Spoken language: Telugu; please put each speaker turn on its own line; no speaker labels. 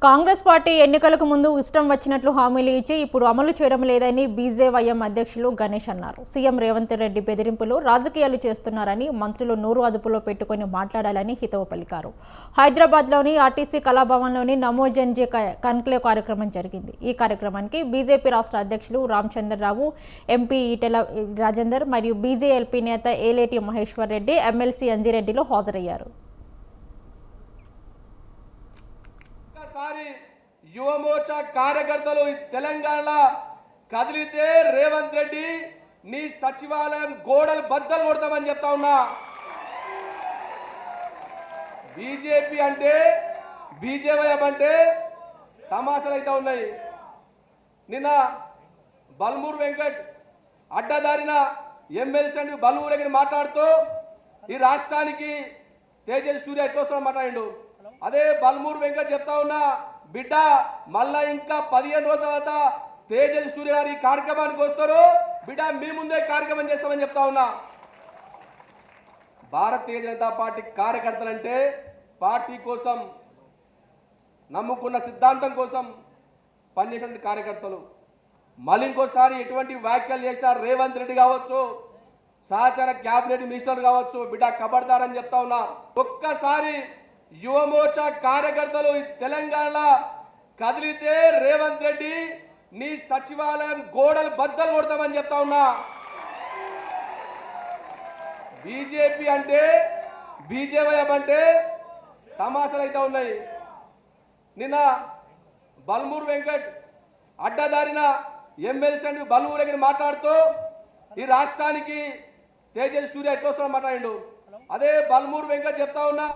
కాంగ్రెస్ పార్టీ ఎన్నికలకు ముందు ఇష్టం వచ్చినట్లు హామీలు ఇచ్చి ఇప్పుడు అమలు చేయడం లేదని బీజేవైఎం అధ్యక్షులు గణేష్ అన్నారు. సీఎం రేవంత్ రెడ్డి బెదిరింపులు రాజకీయాలు చేస్తున్నారని, మంత్రులు నోరు అదుపులో పెట్టుకుని మాట్లాడాలని హితవు పలికారు. హైదరాబాద్లోని ఆర్టీసీ కళాభవన్లోని నమో జన్జే కన్క్లేవ్ కార్యక్రమం జరిగింది. ఈ కార్యక్రమానికి బీజేపీ రాష్ట్ర అధ్యక్షులు రామచంద్రరావు, ఎంపీ ఈటెల రాజేందర్ మరియు బీజేఎల్పీ నేత ఏలేటి మహేశ్వర్ రెడ్డి, ఎమ్మెల్సీ అంజిరెడ్డిలు హాజరయ్యారు.
యువ మోర్చా కార్యకర్తలు తెలంగాణ కదిలితే రేవంత్ రెడ్డి నీ సచివాలయం గోడలు బద్దలు కొడతామని చెప్తా ఉన్నా. బీజేపీ అంటే బీజేవైఎం అంటే తమాషాలు అయితే ఉన్నాయి. నిన్న బల్మూరు వెంకట్ అడ్డదారిన ఎమ్మెల్సీ అని బల్మూరు వెంకట్ మాట్లాడుతూ ఈ రాష్ట్రానికి తేజస్ సూర్య ఎట్లా మాట్లాడిండు. అదే బల్మూరు వెంకట్ చెప్తా ఉన్నా, బిడ్డ మళ్ళా ఇంకా 15 రోజుల తర్వాత తేజస్ సూర్య గారు ఈ కార్యక్రమానికి వస్తారు, బిడ్డ మీ ముందే కార్యక్రమం చేస్తామని చెప్తా ఉన్నా. భారతీయ జనతా పార్టీ కార్యకర్తలంటే పార్టీ కోసం నమ్ముకున్న సిద్ధాంతం కోసం పనిచేసిన కార్యకర్తలు. మళ్ళీ ఇంకోసారి ఎటువంటి వ్యాఖ్యలు చేసినా రేవంత్ రెడ్డి కావచ్చు, సహచార క్యాబినెట్ మినిస్టర్ కావచ్చు, బిడ్డ ఖబర్దారని చెప్తా ఉన్నా. ఒక్కసారి యువ మోర్చా కార్యకర్తలు తెలంగాణ కదిలితే రేవంత్ రెడ్డి నీ సచివాలయం గోడలు బద్దలు కొడతామని చెప్తా ఉన్నా. బీజేపీ అంటే బీజేవైఎం అంటే తమాషాలు అయితే ఉన్నాయి. నిన్న బల్మూరు వెంకట్ అడ్డదారిన ఎమ్మెల్సీ అని బల్మూరు వెంకట్ మాట్లాడుతూ ఈ రాష్ట్రానికి తేజస్ సూర్య ఎట్లా మాట్లాడిండు. అదే బల్మూరు వెంకట్ చెప్తా ఉన్నా.